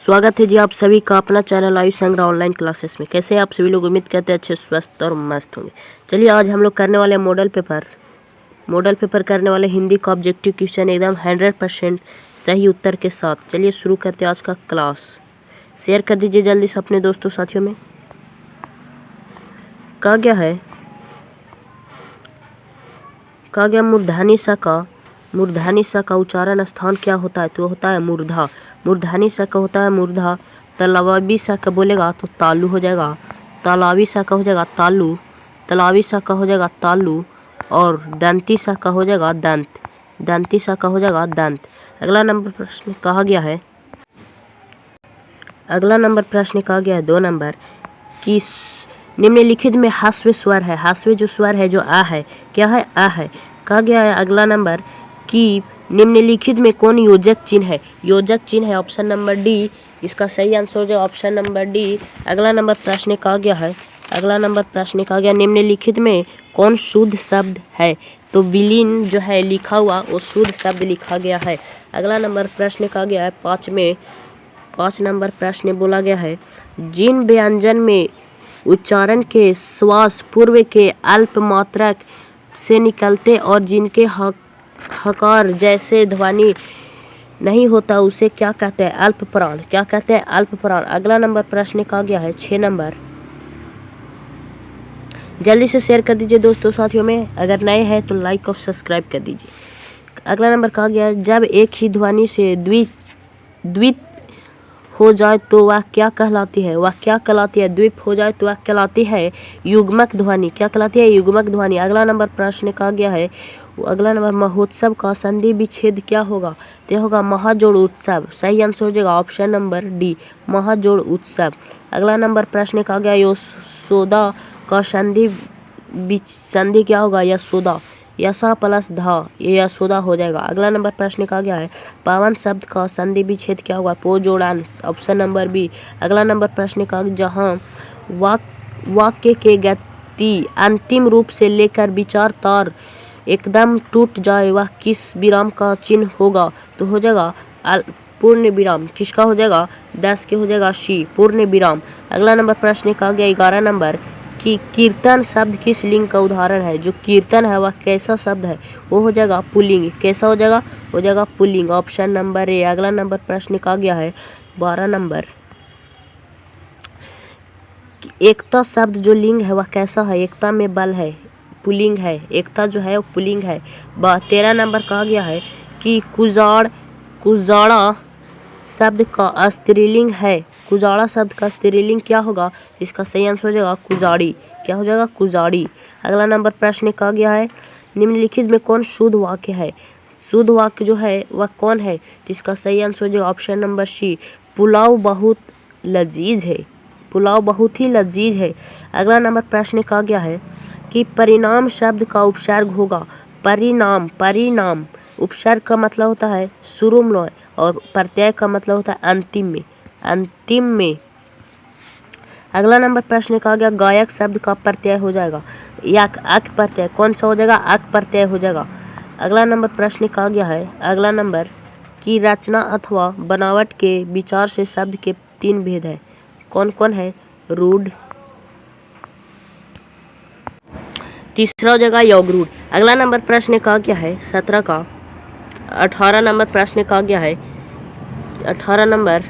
स्वागत है जी आप सभी का अपना चैनल आयुष संग्रह ऑनलाइन क्लासेस में। कैसे आप सभी लोग, उम्मीद करते हैं अच्छे स्वस्थ और मस्त होंगे। चलिए आज हम लोग करने वाले मॉडल पेपर करने वाले हिंदी का ऑब्जेक्टिव क्वेश्चन एकदम 100% सही उत्तर के साथ। चलिए शुरू करते हैं आज का क्लास। शेयर कर दीजिए जल्दी से अपने दोस्तों साथियों में। कहा गया मूर्धनी सा का उच्चारण स्थान क्या होता है? तो होता है मूर्धा। मूर्धनी सा का होता है मूर्धा। तलावी सा का बोलेगा तो तालु हो जाएगा। तालावी सा का हो जाएगा तालु। तलावी सा का हो जाएगा तालु। और दंती सा का हो जाएगा दंत। दंती सा का हो जाएगा दंत। अगला नंबर प्रश्न कहा गया है 2 नंबर कि निम्नलिखित में हास्व स्वर है। हास्व जो स्वर है जो आ है, क्या है? आ है। कहा गया है अगला नंबर कि निम्नलिखित में कौन योजक चिन्ह है? योजक चिन्ह है ऑप्शन नंबर डी। इसका सही आंसर हो जाएगा ऑप्शन नंबर डी। अगला नंबर प्रश्न कहा गया निम्नलिखित में कौन शुद्ध शब्द है? तो विलीन जो है लिखा हुआ वो शुद्ध शब्द लिखा गया है। अगला नंबर प्रश्न कहा गया है 5 नंबर प्रश्न बोला गया है जिन व्यंजन में उच्चारण के श्वास पूर्व के अल्प मात्रक से निकलते और जिनके हकार जैसे ध्वनि नहीं होता उसे क्या कहते हैं? अल्प प्राण। क्या कहते हैं? अल्प प्राण। अगला नंबर प्रश्न कहा गया है 6 नंबर। जल्दी से शेयर कर दीजिए दोस्तों साथियों में। अगर नए हैं तो लाइक और सब्सक्राइब कर दीजिए। अगला नंबर कहा गया है जब एक ही ध्वनि से द्वित हो जाए तो वह क्या कहलाती है? द्वीप हो जाए तो वह कहलाती है युग्मक ध्वनि। क्या कहलाती है? युग्मक ध्वनि। अगला नंबर प्रश्न कहा गया है महोत्सव का संधि विच्छेद क्या होगा? तो होगा महाजोड़ उत्सव। सही आंसर हो जाएगा ऑप्शन नंबर डी, महाजोड़ उत्सव। अगला नंबर प्रश्न कहा गया यशोदा का संधि क्या होगा? यशोदा। यशा प्लस धा, ये यशोदा हो जाएगा। अगला नंबर प्रश्न कहा गया है पावन शब्द का संधि विच्छेद क्या होगा? पो जोड़ान, ऑप्शन नंबर बी। अगला नंबर प्रश्न का जहाँ वाक्य के गति अंतिम रूप से लेकर विचार तार एकदम टूट जाए वह किस विराम का चिन्ह होगा? तो हो जाएगा पूर्ण विराम। किसका हो जाएगा? 10 के हो जाएगा शी, पूर्ण विराम। अगला नंबर प्रश्न कहा गया 11 नंबर कि कीर्तन शब्द किस लिंग का उदाहरण है? जो कीर्तन है वह कैसा शब्द है? वो हो जाएगा पुल्लिंग। कैसा हो जाएगा? हो जाएगा पुल्लिंग, ऑप्शन नंबर ए। अगला नंबर प्रश्न कहा गया है 12 नंबर एकता शब्द जो लिंग है वह कैसा है? एकता में बल है, पुल्लिंग है। एकता जो है वो पुल्लिंग है। 13 नंबर कहा गया है कि कुजाड़ा शब्द का स्त्रीलिंग है। कुजाड़ा शब्द का स्त्रीलिंग क्या होगा? इसका सही आंसर हो जाएगा कुजाड़ी। क्या हो जाएगा? कुजाड़ी। अगला नंबर प्रश्न कहा गया है निम्नलिखित में कौन शुद्ध वाक्य है? शुद्ध वाक्य जो है वह कौन है? इसका सही आंसर हो जाएगा ऑप्शन नंबर सी, पुलाव बहुत लजीज है। पुलाव बहुत ही लजीज है। अगला नंबर प्रश्न कहा गया है कि परिणाम शब्द का उपसर्ग होगा। परिणाम उपसर्ग का मतलब होता है शुरू में और प्रत्यय का मतलब होता है अंतिम में। अगला नंबर प्रश्न कहा गया गायक शब्द का प्रत्यय हो जाएगा यक, अक प्रत्यय। कौन सा हो जाएगा? अक प्रत्यय हो जाएगा। अगला नंबर प्रश्न कहा गया है अगला नंबर की रचना अथवा बनावट के विचार से शब्द के 3 भेद है। कौन कौन है? रूढ़, तीसरा हो जाएगा योग रूढ़। अगला नंबर प्रश्न कहा गया है 18 नंबर प्रश्न कहा गया है 18 नंबर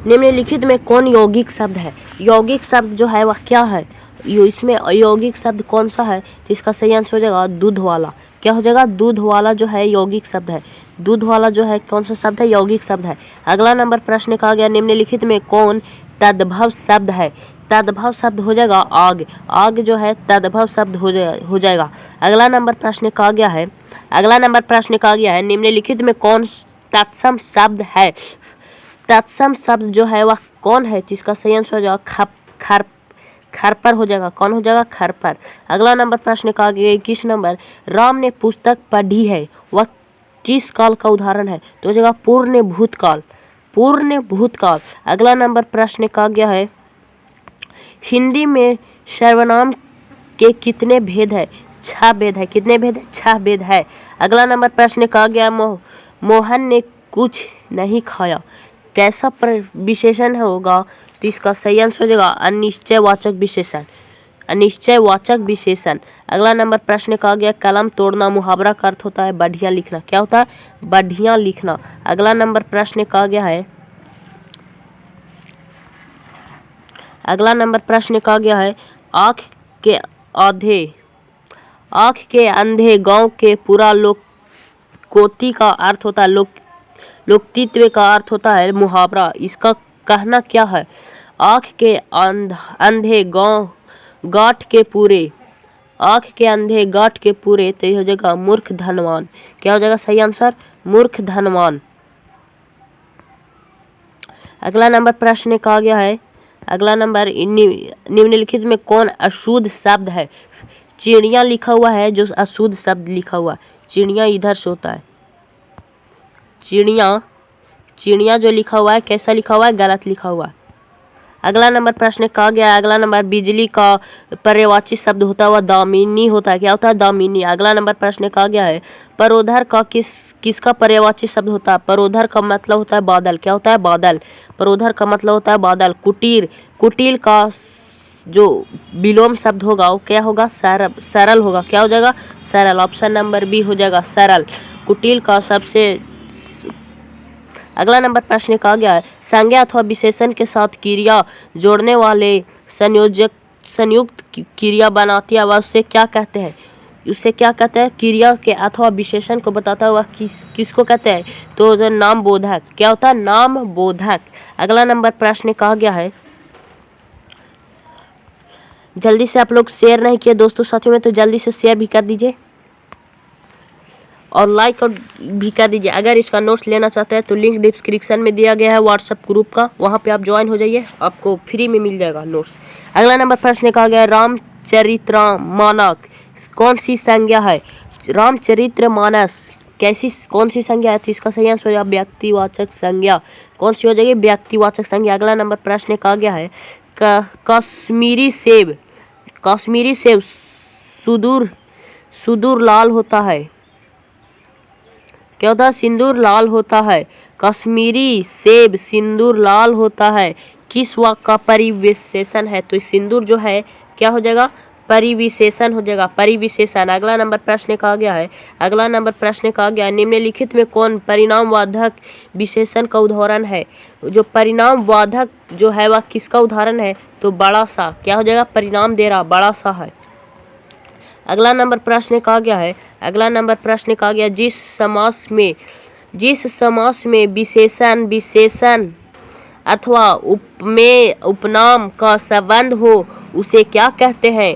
निम्नलिखित में कौन यौगिक शब्द है? यौगिक शब्द जो है वह क्या है? इसमें यौगिक शब्द कौन सा है? तो इसका सही आंसर हो जाएगा दूध वाला। क्या हो जाएगा? दूध वाला जो है यौगिक शब्द है। दूध वाला जो है कौन सा शब्द है? यौगिक शब्द है। अगला नंबर प्रश्न कहा गया निम्नलिखित में कौन तद्भव शब्द है? तद्भव शब्द हो जाएगा आग। आग जो है तद्भव शब्द हो जाएगा। अगला नंबर प्रश्न कहा गया है निम्नलिखित में कौन तत्सम शब्द है? तत्सम शब्द जो है वह कौन है? इसका सही आंसर हो जाएगा खरपर हो जाएगा। कौन हो जाएगा? खरपर। अगला नंबर प्रश्न कहा गया 21 नंबर राम ने पुस्तक पढ़ी है वह किस काल का उदाहरण है? तो हो जाएगा पूर्ण भूतकाल। अगला नंबर प्रश्न कहा गया है हिंदी में सर्वनाम के कितने भेद है? 6 भेद है। कितने भेद है? 6 भेद है। अगला नंबर प्रश्न कहा गया मोहन ने कुछ नहीं खाया कैसा विशेषण होगा? तो इसका सही आंसर हो जाएगा अनिश्चयवाचक विशेषण, अनिश्चयवाचक विशेषण। अगला नंबर प्रश्न कहा गया कलम तोड़ना मुहावरा का अर्थ होता है बढ़िया लिखना। क्या होता है? बढ़िया लिखना। अगला नंबर प्रश्न कहा गया है, अगला नंबर प्रश्न कहा गया है आँख के अंधे गांव के पूरा लोकोक्ति का अर्थ होता है लोकतित्व का अर्थ होता है मुहावरा। इसका कहना क्या है? आँख के अंधे गांठ के पूरे, आँख के अंधे गांठ के पूरे, तो ये हो जाएगा मूर्ख धनवान। क्या हो जाएगा सही आंसर? मूर्ख धनवान। अगला नंबर प्रश्न कहा गया है, अगला नंबर निम्नलिखित में कौन अशुद्ध शब्द है? चिड़िया लिखा हुआ है जो अशुद्ध शब्द लिखा हुआ है। चिड़िया इधर से होता है, चिड़िया जो लिखा हुआ है कैसा लिखा हुआ है? गलत लिखा हुआ है। अगला नंबर प्रश्न कहा गया है, अगला नंबर बिजली का पर्यायवाची शब्द होता है वह दामिनी होता है। क्या होता है? दामिनी। अगला नंबर प्रश्न कहा गया है परोधर का किसका पर्यायवाची शब्द होता है? परोधर का मतलब होता है बादल। क्या होता है? बादल। परोधर का मतलब होता है बादल। कुटिल का जो विलोम शब्द होगा वो क्या होगा? सरल होगा। क्या हो जाएगा? सरल। ऑप्शन नंबर बी हो जाएगा सरल। कुटिल का सबसे। अगला नंबर प्रश्न कहा गया है संज्ञा अथवा विशेषण के साथ क्रिया जोड़ने वाले संयुक्त क्रिया बनाती है, वह उससे क्या कहते हैं? उससे क्या कहते हैं? क्रिया के अथवा विशेषण को बताता हुआ किसको कहते हैं? तो जो नाम बोधक। क्या होता है? नाम बोधक। अगला नंबर प्रश्न कहा गया है, जल्दी से आप लोग शेयर नहीं किए दोस्तों साथियों में, तो जल्दी से शेयर भी कर दीजिए और लाइक भी कर दीजिए। अगर इसका नोट्स लेना चाहते हैं तो लिंक डिस्क्रिप्शन में दिया गया है व्हाट्सएप ग्रुप का, वहाँ पे आप ज्वाइन हो जाइए, आपको फ्री में मिल जाएगा नोट्स। अगला नंबर प्रश्न कहा गया रामचरितमानस कौन सी संज्ञा है? रामचरितमानस कौन सी संज्ञा है? तो इसका सही आंसर हो जाएगा व्यक्तिवाचक संज्ञा। कौन सी हो जाएगी? व्यक्तिवाचक संज्ञा। अगला नंबर प्रश्न कहा गया है कश्मीरी सेब सुदूर लाल होता है। क्या होता है? सिंदूर लाल होता है। कश्मीरी सेब सिंदूर लाल होता है, किस वाक्य का परिविशेषण है? तो सिंदूर जो है क्या हो जाएगा? परिविशेषण हो जाएगा, परिविशेषण। अगला नंबर प्रश्न कहा गया है, अगला नंबर प्रश्न कहा गया निम्नलिखित में कौन परिणामवाधक विशेषण का उदाहरण है? जो परिणामवाधक जो है वह किसका उदाहरण है? तो बड़ा सा। क्या हो जाएगा? परिणाम दे रहा बड़ा सा है। अगला नंबर प्रश्न कहा गया है, अगला नंबर प्रश्न कहा गया जिस समास में विशेषण अथवा उपनाम का संबंध हो उसे क्या कहते हैं?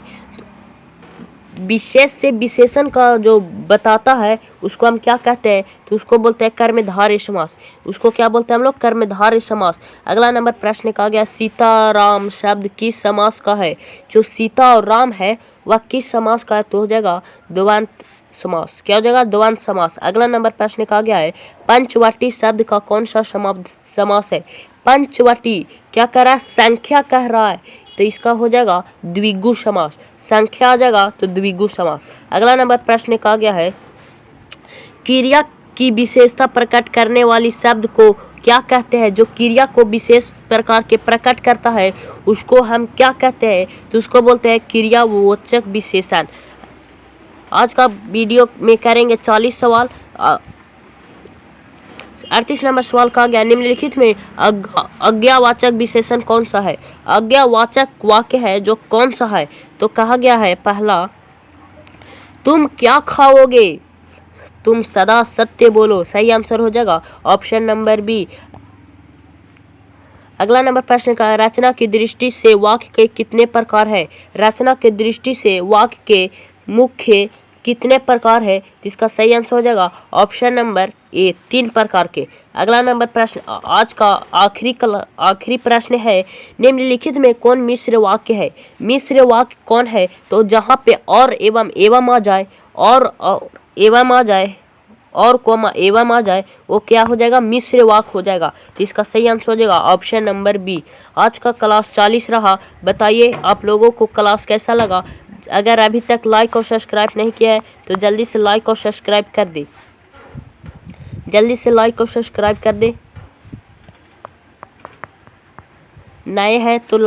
विशेष से विशेषण का जो बताता है उसको हम क्या कहते हैं? तो उसको बोलते हैं कर्मधारय समास। उसको क्या बोलते हैं हम लोग? कर्मधारय समास। अगला नंबर प्रश्न कहा गया सीता राम शब्द किस समास का है? जो सीता और राम है वह किस समास का है? तो हो जाएगा द्वंद्व समास। क्या हो जाएगा? द्वंद्व समास। अगला नंबर प्रश्न कहा गया है पंचवटी शब्द का कौन सा समास है? पंचवटी क्या कह रहा है? संख्या कह रहा है, तो इसका हो जाएगा द्विगु समास। संख्या आ जाएगा तो द्विगु समास। अगला नंबर प्रश्न कहा गया है क्रिया की विशेषता प्रकट करने वाली शब्द को क्या कहते हैं? जो क्रिया को विशेष प्रकार के प्रकट करता है उसको हम क्या कहते हैं? तो उसको बोलते हैं क्रियावाचक विशेषण। आज का वीडियो में करेंगे 40 सवाल। 38 नंबर सवाल कहा गया निम्नलिखित में आज्ञावाचक विशेषण कौन सा है? आज्ञावाचक वाक्य है जो कौन सा है? तो कहा गया है पहला तुम क्या खाओगे? तुम सदा सत्य बोलो। सही आंसर हो जाएगा ऑप्शन नंबर बी। अगला नंबर प्रश्न का रचना की दृष्टि से वाक्य के कितने प्रकार है? रचना की दृष्टि से वाक्य के मुख्य कितने प्रकार है? इसका सही आंसर हो जाएगा ऑप्शन नंबर ए 3 प्रकार के। अगला नंबर प्रश्न आज का आखिरी प्रश्न है निम्नलिखित में कौन मिश्र वाक्य है? मिश्र वाक्य कौन है? तो जहाँ पे और एवं आ जाए और एवं आ जाए और कोमा एवं आ जाए वो क्या हो जाएगा? मिश्र वाक्य हो जाएगा। तो इसका सही आंसर हो जाएगा ऑप्शन नंबर बी। आज का क्लास 40 रहा। बताइए आप लोगों को क्लास कैसा लगा? अगर अभी तक लाइक और सब्सक्राइब नहीं किया है तो जल्दी से लाइक और सब्सक्राइब कर दे, जल्दी से लाइक और सब्सक्राइब कर दे। नए हैं तो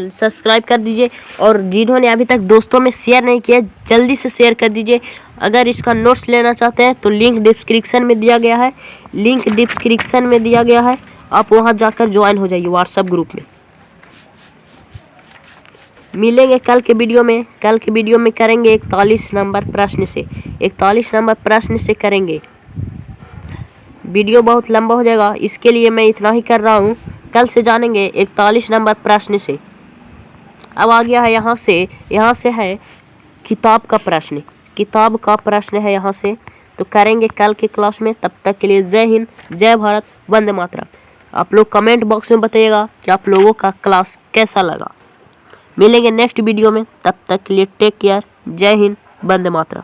सब्सक्राइब कर दीजिए, और जिन्होंने अभी तक दोस्तों में शेयर नहीं किया जल्दी से शेयर कर दीजिए। अगर इसका नोट्स लेना चाहते हैं तो लिंक डिस्क्रिप्शन में दिया गया है, आप वहां जाकर ज्वाइन हो जाइए व्हाट्सएप ग्रुप में। मिलेंगे कल के वीडियो में करेंगे 41 नंबर प्रश्न से, 41 नंबर प्रश्न से करेंगे। वीडियो बहुत लंबा हो जाएगा, इसके लिए मैं इतना ही कर रहा हूँ। कल से जानेंगे 41 नंबर प्रश्न से। अब आ गया है यहाँ से है किताब का प्रश्न है यहाँ से, तो करेंगे कल के क्लास में। तब तक के लिए जय हिंद, जय भारत, वंदे मातरम। आप लोग कमेंट बॉक्स में बताइएगा कि आप लोगों का क्लास कैसा लगा। मिलेंगे नेक्स्ट वीडियो में, तब तक के लिए टेक केयर, जय हिंद, वंदे मातरम।